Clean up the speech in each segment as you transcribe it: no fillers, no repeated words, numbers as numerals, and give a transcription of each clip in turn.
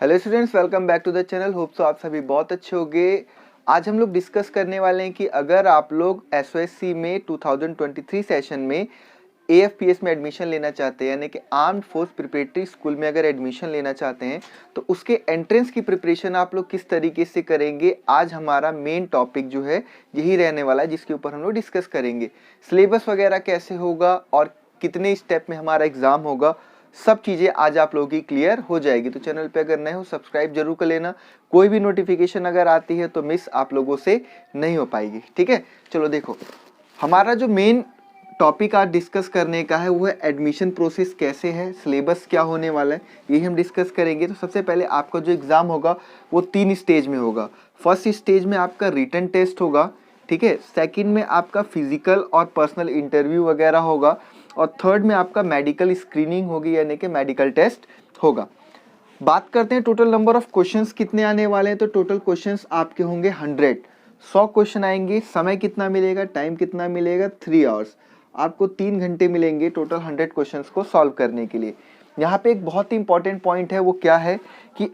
Hello students, welcome back to the channel. Hope so आप सभी बहुत अच्छे होंगे। आज हम लोग डिस्कस करने वाले हैं कि अगर आप लोग एसओएससी में 2023 सेशन में एएफपीएस में एडमिशन लेना चाहते हैं, यानी कि आर्म्ड फोर्स प्रिपरेटरी स्कूल में अगर एडमिशन लेना चाहते हैं तो उसके एंट्रेंस की प्रिपरेशन आप लोग किस तरीके से करेंगे। आज हमारा मेन टॉपिक जो है यही रहने वाला है, जिसके ऊपर हम लोग डिस्कस करेंगे। सिलेबस वगैरह कैसे होगा और कितने स्टेप में हमारा एग्जाम होगा, सब चीज़ें आज आप लोगों की क्लियर हो जाएगी। तो चैनल पे अगर नए हो सब्सक्राइब जरूर कर लेना। कोई भी नोटिफिकेशन अगर आती है तो मिस आप लोगों से नहीं हो पाएगी, ठीक है। चलो देखो, हमारा जो मेन टॉपिक आज डिस्कस करने का है वो है एडमिशन प्रोसेस कैसे है, सिलेबस क्या होने वाला है, यही हम डिस्कस करेंगे। तो सबसे पहले आपका जो एग्ज़ाम होगा वो 3 स्टेज में होगा। फर्स्ट स्टेज में आपका रिटन टेस्ट होगा, ठीक है। सेकंड में आपका फिजिकल और पर्सनल इंटरव्यू वगैरह होगा, और थर्ड में आपका मेडिकल स्क्रीनिंग होगी, यानी कि मेडिकल टेस्ट होगा। बात करते हैं टोटल नंबर ऑफ क्वेश्चंस कितने आने वाले हैं। तो टोटल क्वेश्चंस आपके होंगे 100 क्वेश्चन आएंगे। समय कितना मिलेगा, टाइम कितना मिलेगा, 3 आवर्स। आपको 3 घंटे मिलेंगे टोटल 100 क्वेश्चंस को सॉल्व करने के लिए। यहाँ पे एक बहुत ही इंपॉर्टेंट पॉइंट है, वो क्या है कि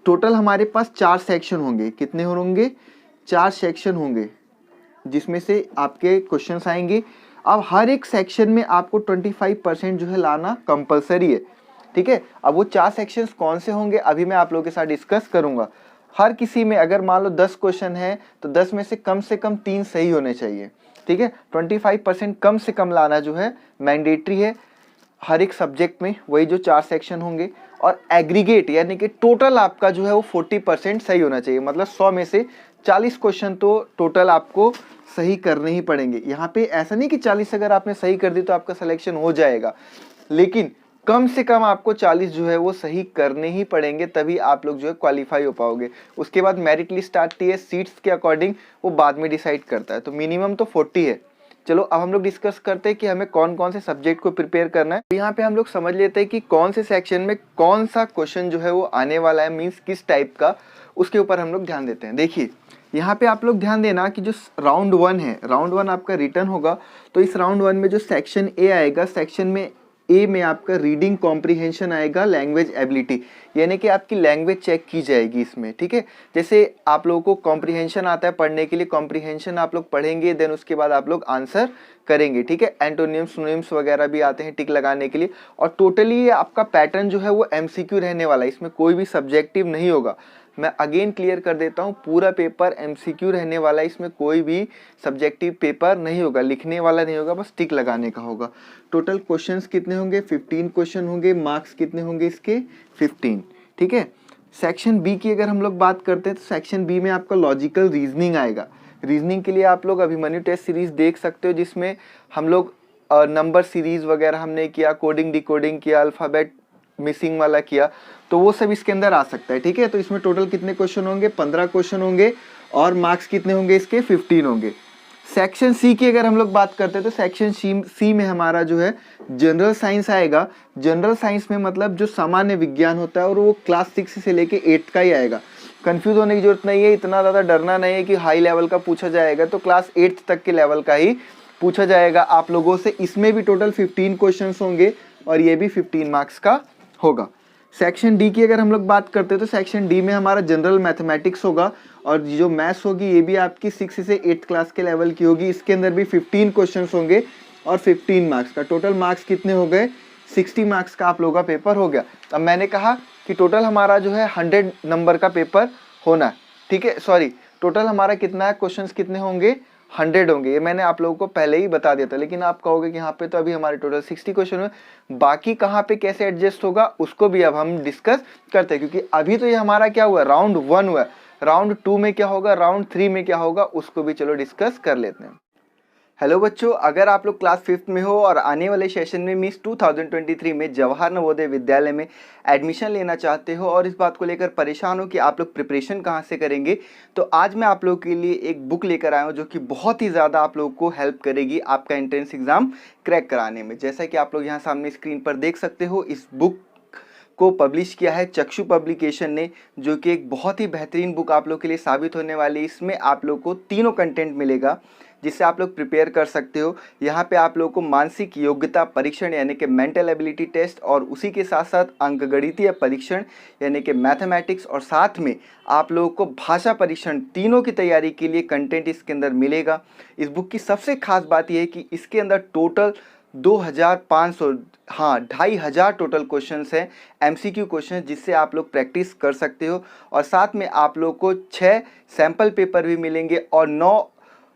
टोटल हमारे पास 4 सेक्शन होंगे। कितने होंगे? 4 सेक्शन होंगे, जिसमें से आपके क्वेश्चंस आएंगे। अब हर एक सेक्शन में आपको 25% जो है लाना कंपलसरी है, ठीक है। अब वो 4 सेक्शंस कौन से होंगे अभी मैं आप लोगों के साथ डिस्कस करूंगा। हर किसी में अगर मान लो 10 क्वेश्चन है तो 10 में से कम 3 सही होने चाहिए, ठीक है। 25% कम से कम लाना जो है मैंडेटरी है हर एक सब्जेक्ट में। वही जो 4 सेक्शन होंगे, और एग्रीगेट यानी कि टोटल आपका जो है वो 40% सही होना चाहिए। मतलब 100 में से 40 क्वेश्चन तो टोटल आपको सही करने ही पड़ेंगे। यहाँ पे ऐसा नहीं कि 40 अगर आपने सही कर दी तो आपका सिलेक्शन हो जाएगा, लेकिन कम से कम आपको 40 जो है वो सही करने ही पड़ेंगे, तभी आप लोग जो है क्वालिफाई हो पाओगे। उसके बाद मेरिट लिस्ट आती है, सीट्स के अकॉर्डिंग वो बाद में डिसाइड करता है। तो मिनिमम तो 40 है। चलो अब हम लोग डिस्कस करते हैं कि हमें कौन कौन से सब्जेक्ट को प्रिपेयर करना है। तो यहाँ पे हम लोग समझ लेते हैं कि कौन से सेक्शन में कौन सा क्वेश्चन जो है वो आने वाला है, मीन्स किस टाइप का, उसके ऊपर हम लोग ध्यान देते हैं। देखिए यहाँ पे आप लोग ध्यान देना कि जो राउंड 1 है, राउंड 1 आपका रिटर्न होगा। तो इस राउंड 1 में जो सेक्शन ए आएगा, सेक्शन में ए में आपका रीडिंग कॉम्प्रिहेंशन आएगा, लैंग्वेज एबिलिटी, यानी कि आपकी लैंग्वेज चेक की जाएगी इसमें, ठीक है। जैसे आप लोगों को कॉम्प्रिहेंशन आता है पढ़ने के लिए, कॉम्प्रिहेंशन आप लोग पढ़ेंगे, देन उसके बाद आप लोग आंसर करेंगे, ठीक है। एंटोनिम्स सिनोनिम्स वगैरह भी आते हैं टिक लगाने के लिए। और टोटली आपका पैटर्न जो है वो एमसीक्यू रहने वाला है, इसमें कोई भी सब्जेक्टिव नहीं होगा। मैं अगेन क्लियर कर देता हूँ, पूरा पेपर एमसीक्यू रहने वाला है, इसमें कोई भी सब्जेक्टिव पेपर नहीं होगा, लिखने वाला नहीं होगा, बस टिक लगाने का होगा। टोटल क्वेश्चंस कितने होंगे? 15 क्वेश्चन होंगे। मार्क्स कितने होंगे इसके? 15, ठीक है। सेक्शन बी की अगर हम लोग बात करते हैं तो सेक्शन बी में आपका लॉजिकल रीजनिंग आएगा। रीजनिंग के लिए आप लोग अभिमन्यु टेस्ट सीरीज देख सकते हो, जिसमें हम लोग नंबर सीरीज वगैरह हमने किया, कोडिंग डिकोडिंग किया, अल्फ़ाबेट मिसिंग वाला किया, तो वो सब इसके अंदर आ सकता है, ठीक है। तो इसमें टोटल कितने क्वेश्चन होंगे? 15 क्वेश्चन होंगे, और मार्क्स कितने होंगे इसके? 15 होंगे। सेक्शन सी की अगर हम लोग बात करते हैं तो सेक्शन सी में हमारा जो है जनरल साइंस आएगा। जनरल साइंस में मतलब जो सामान्य विज्ञान होता है, और वो क्लास 6 से लेके 8 का ही आएगा। कंफ्यूज होने की जरूरत नहीं है, इतना ज़्यादा डरना नहीं है कि हाई लेवल का पूछा जाएगा, तो क्लास 8 तक के लेवल का ही पूछा जाएगा आप लोगों से। इसमें भी टोटल 15 क्वेश्चन होंगे, और ये भी 15 मार्क्स का होगा। सेक्शन डी की अगर हम लोग बात करते हैं तो सेक्शन डी में हमारा जनरल मैथमेटिक्स होगा, और जो मैथ्स होगी ये भी आपकी 6 से 8 क्लास के लेवल की होगी। इसके अंदर भी 15 क्वेश्चंस होंगे और 15 मार्क्स का। टोटल मार्क्स कितने हो गए? 60 मार्क्स का आप लोगों का पेपर हो गया। अब मैंने कहा कि टोटल हमारा जो है 100 नंबर का पेपर होना है, ठीक है। सॉरी, टोटल हमारा कितना है, क्वेश्चंस कितने होंगे? 100 होंगे। ये मैंने आप लोगों को पहले ही बता दिया था, लेकिन आप कहोगे कि यहाँ पे तो अभी हमारे टोटल 60 क्वेश्चन हुए, बाकी कहाँ पे कैसे एडजस्ट होगा उसको भी अब हम डिस्कस करते हैं। क्योंकि अभी तो ये हमारा क्या हुआ, राउंड 1 हुआ। राउंड 2 में क्या होगा, राउंड 3 में क्या होगा, उसको भी चलो डिस्कस कर लेते हैं। हेलो बच्चों, अगर आप लोग क्लास 5th में हो और आने वाले सेशन में मीन्स 2023 में जवाहर नवोदय विद्यालय में एडमिशन लेना चाहते हो और इस बात को लेकर परेशान हो कि आप लोग प्रिपरेशन कहाँ से करेंगे, तो आज मैं आप लोगों के लिए एक बुक लेकर आया हूँ जो कि बहुत ही ज़्यादा आप लोगों को हेल्प करेगी आपका एंट्रेंस एग्ज़ाम क्रैक कराने में। जैसा कि आप लोग यहाँ सामने स्क्रीन पर देख सकते हो, इस बुक को पब्लिश किया है चक्षु पब्लिकेशन ने, जो कि एक बहुत ही बेहतरीन बुक आप लोग के लिए साबित होने वाली है। इसमें आप लोग को तीनों कंटेंट मिलेगा, जिससे आप लोग प्रिपेयर कर सकते हो। यहाँ पे आप लोगों को मानसिक योग्यता परीक्षण यानी कि मेंटल एबिलिटी टेस्ट और उसी के साथ साथ अंकगणितीय परीक्षण यानी कि मैथमेटिक्स और साथ में आप लोगों को भाषा परीक्षण, तीनों की तैयारी के लिए कंटेंट इसके अंदर मिलेगा। इस बुक की सबसे खास बात यह है कि इसके अंदर टोटल 2500 2500 टोटल क्वेश्चंस हैं, एमसीक्यू क्वेश्चन, जिससे आप लोग प्रैक्टिस कर सकते हो। और साथ में आप लोग को 6 सैम्पल पेपर भी मिलेंगे और 9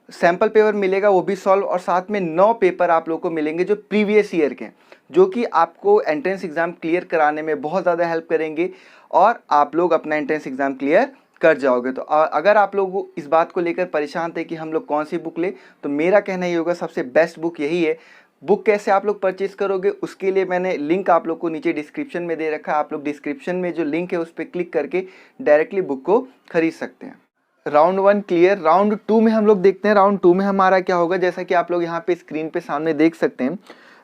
सैम्पल पेपर मिलेगा, वो भी सॉल्व, और साथ में 9 पेपर आप लोग को मिलेंगे जो प्रीवियस ईयर के, जो कि आपको एंट्रेंस एग्ज़ाम क्लियर कराने में बहुत ज़्यादा हेल्प करेंगे और आप लोग अपना एंट्रेंस एग्ज़ाम क्लियर कर जाओगे। तो अगर आप लोग इस बात को लेकर परेशान थे कि हम लोग कौन सी बुक ले, तो मेरा कहना ये होगा सबसे बेस्ट बुक यही है। बुक कैसे आप लोग परचेज करोगे, उसके लिए मैंने लिंक आप लोग को नीचे डिस्क्रिप्शन में दे रखा है। आप लोग डिस्क्रिप्शन में जो लिंक है उस पर क्लिक करके डायरेक्टली बुक को खरीद सकते हैं। Round 1 clear. राउंड 2 में हम लोग देखते हैं राउंड 2 में हमारा क्या होगा। जैसा कि आप लोग यहाँ पे स्क्रीन पे सामने देख सकते हैं,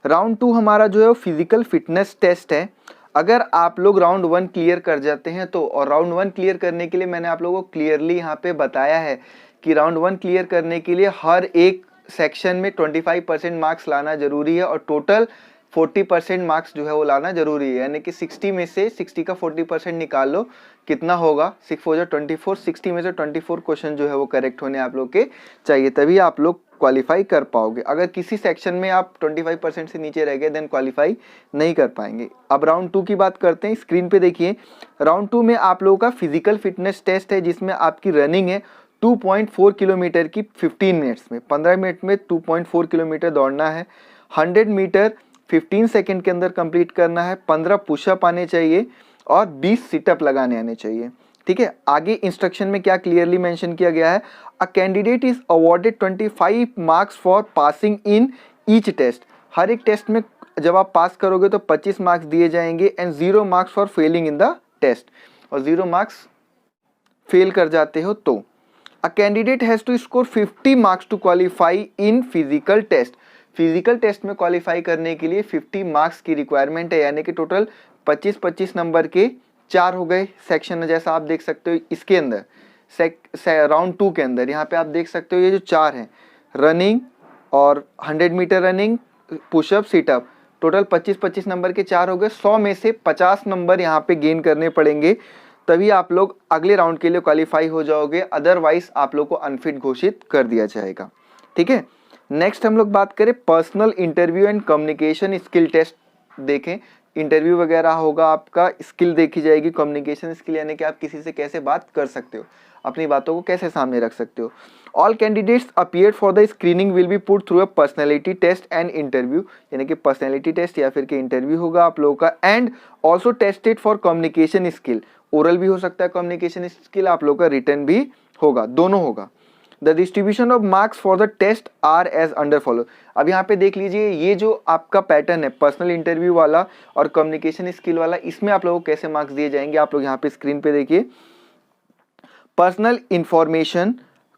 राउंड 2 हमारा जो है वो फिजिकल फिटनेस टेस्ट है। अगर आप लोग राउंड 1 क्लियर कर जाते हैं तो, और राउंड 1 क्लियर करने के लिए मैंने आप लोगों को क्लियरली यहाँ पे बताया है कि राउंड 1 क्लियर करने के लिए हर एक सेक्शन में 25% मार्क्स लाना जरूरी है और टोटल 40% मार्क्स जो है वो लाना जरूरी है। यानी कि 60 में से 60 का 40% निकाल लो, कितना होगा, 6 4 24, 60 में से 24 क्वेश्चन जो है वो करेक्ट होने आप लोग के चाहिए, तभी आप लोग क्वालिफाई कर पाओगे। अगर किसी सेक्शन में आप 25% से नीचे रह गए देन क्वालिफाई नहीं कर पाएंगे। अब राउंड 2 की बात करते हैं। स्क्रीन पे देखिए, राउंड 2 में आप लोगों का फिजिकल फिटनेस टेस्ट है, जिसमें आपकी रनिंग है 2.4 किलोमीटर की 15 मिनट्स में, 15 मिनट में 2.4 किलोमीटर दौड़ना है। 100 मीटर 15 सेकंड के अंदर कंप्लीट करना है। 15 पुशअप आने चाहिए और 20 सिटअप लगाने आने चाहिए। ठीक है, आगे इंस्ट्रक्शन में क्या क्लियरली मेंशन किया गया है, a candidate is awarded 25 marks for passing in each test. हर एक टेस्ट में जब आप पास करोगे तो 25 मार्क्स दिए जाएंगे and 0 marks for failing in the test, और 0 मार्क्स फेल कर जाते हो तो। A candidate has to score 50 marks to qualify in physical test। Physical test में क्वालिफाई करने के लिए 50 मार्क्स की रिक्वायरमेंट है, यानी कि टोटल 25-25 नंबर के 4 हो गए सेक्शन, जैसा आप देख सकते हो इसके अंदर राउंड 2 के अंदर। यहाँ पे आप देख सकते हो ये जो 4 हैं, रनिंग और 100 metre running, pushup, situp, total 25-25 number के 4 हो गए। 100 में से 50 नंबर यहाँ पे गेन करने पड़ेंगे, तभी आप लोग अगले राउंड के लिए क्वालिफाई हो जाओगे, अदरवाइज आप लोग को अनफिट घोषित कर दिया जाएगा। ठीक है, नेक्स्ट हम लोग बात करें personal interview and communication skill test. देखें, इंटरव्यू वगैरह होगा, आपका स्किल देखी जाएगी, कम्युनिकेशन स्किल यानी कि आप किसी से कैसे बात कर सकते हो, अपनी बातों को कैसे सामने रख सकते हो। All candidates appeared for the screening will be put through a personality test and interview, यानी कि पर्सनैलिटी टेस्ट या फिर कि इंटरव्यू होगा आप लोगों का, and also tested for communication skill. Oral भी हो सकता है कम्युनिकेशन स्किल, आप लोग का रिटर्न भी होगा, दोनों होगा। The distribution of marks for the test are as under follow. अब यहाँ पे देख लीजिए, ये जो आपका पैटर्न है पर्सनल इंटरव्यू वाला और कम्युनिकेशन स्किल वाला, इसमें आप लोगों को कैसे मार्क्स दिए जाएंगे, आप लोग यहाँ पे स्क्रीन पे देखिए। Personal information,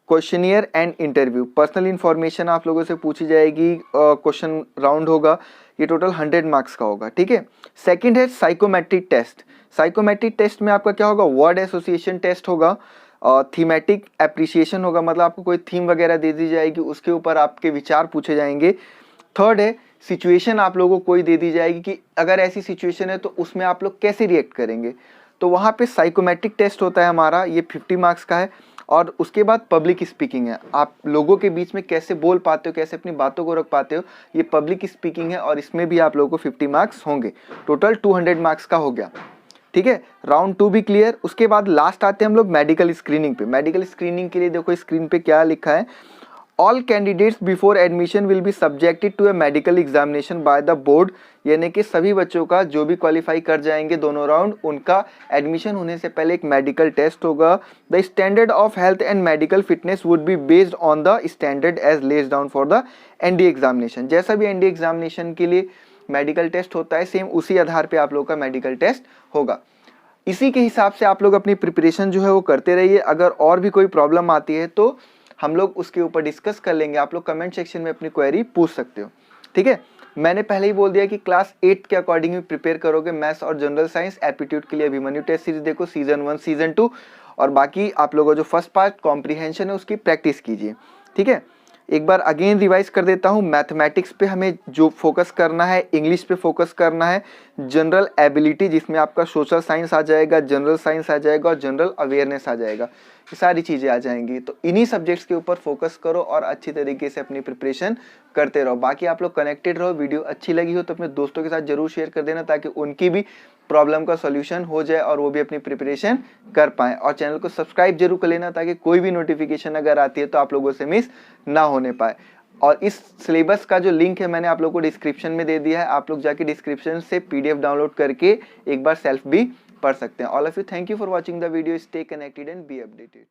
questionnaire and interview. Personal information आप लोगों से पूछी जाएगी, क्वेश्चन राउंड होगा, ये टोटल 100 मार्क्स का होगा। ठीक है, सेकंड है साइकोमेट्रिक टेस्ट। साइकोमेट्रिक टेस्ट में आपका क्या होगा, वर्ड एसोसिएशन टेस्ट होगा, थीमेटिक एप्रिसिएशन होगा, मतलब आपको कोई थीम वगैरह दे दी जाएगी, उसके ऊपर आपके विचार पूछे जाएंगे। थर्ड है सिचुएशन, आप लोगों को कोई दे दी जाएगी कि अगर ऐसी सिचुएशन है तो उसमें आप लोग कैसे रिएक्ट करेंगे, तो वहाँ पे साइकोमेट्रिक टेस्ट होता है हमारा, ये 50 मार्क्स का है। और उसके बाद पब्लिक स्पीकिंग है, आप लोगों के बीच में कैसे बोल पाते हो, कैसे अपनी बातों को रख पाते हो, ये पब्लिक स्पीकिंग है, और इसमें भी आप लोगों को 50 मार्क्स होंगे, टोटल 200 मार्क्स का हो गया। ठीक है, राउंड 2 भी क्लियर। उसके बाद लास्ट आते हैं हम लोग मेडिकल स्क्रीनिंग पे। मेडिकल स्क्रीनिंग के लिए देखो स्क्रीन पे क्या लिखा है, all candidates before admission will be subjected to a medical examination by the board, यानी कि सभी बच्चों का जो भी क्वालिफाई कर जाएंगे दोनों राउंड, उनका एडमिशन होने से पहले एक मेडिकल टेस्ट होगा। The standard of health and medical fitness would be based on the standard as laid down for the NDA examination. जैसा भी एनडीए एग्जामिनेशन के लिए मेडिकल टेस्ट होता है, सेम उसी आधार पर आप लोग का मेडिकल टेस्ट होगा। इसी के हिसाब से आप लोग अपनी प्रिपरेशन जो है वो करते रहिए। अगर और भी कोई प्रॉब्लम आती है तो हम लोग उसके ऊपर डिस्कस कर लेंगे, आप लोग कमेंट सेक्शन में अपनी क्वेरी पूछ सकते हो। ठीक है, मैंने पहले ही बोल दिया कि क्लास 8 के अकॉर्डिंग भी प्रिपेयर करोगे मैथ्स और जनरल साइंस। एप्टीट्यूड के लिए अभिमन्यु टेस्ट सीरीज देखो, सीजन 1 सीजन 2, और बाकी आप लोगों जो फर्स्ट पार्ट कॉम्प्रीहेंशन है उसकी प्रैक्टिस कीजिए। ठीक है, एक बार अगेन रिवाइज कर देता हूँ। मैथमेटिक्स पे हमें जो फोकस करना है, इंग्लिश पे फोकस करना है, जनरल एबिलिटी जिसमें आपका सोशल साइंस आ जाएगा, जनरल साइंस आ जाएगा और जनरल अवेयरनेस आ जाएगा, ये सारी चीज़ें आ जाएंगी। तो इन्हीं सब्जेक्ट्स के ऊपर फोकस करो और अच्छी तरीके से अपनी प्रिपरेशन करते रहो। बाकी आप लोग कनेक्टेड रहो। वीडियो अच्छी लगी हो तो अपने दोस्तों के साथ जरूर शेयर कर देना ताकि उनकी भी प्रॉब्लम का सॉल्यूशन हो जाए और वो भी अपनी प्रिपरेशन कर पाएँ। और चैनल को सब्सक्राइब जरूर कर लेना ताकि कोई भी नोटिफिकेशन अगर आती है तो आप लोगों से मिस ना होने पाए। और इस सिलेबस का जो लिंक है मैंने आप लोगों को डिस्क्रिप्शन में दे दिया है, आप लोग जाके डिस्क्रिप्शन से PDF डाउनलोड करके एक बार सेल्फ भी पढ़ सकते हैं। All of you, thank you for watching the video. Stay connected and be updated.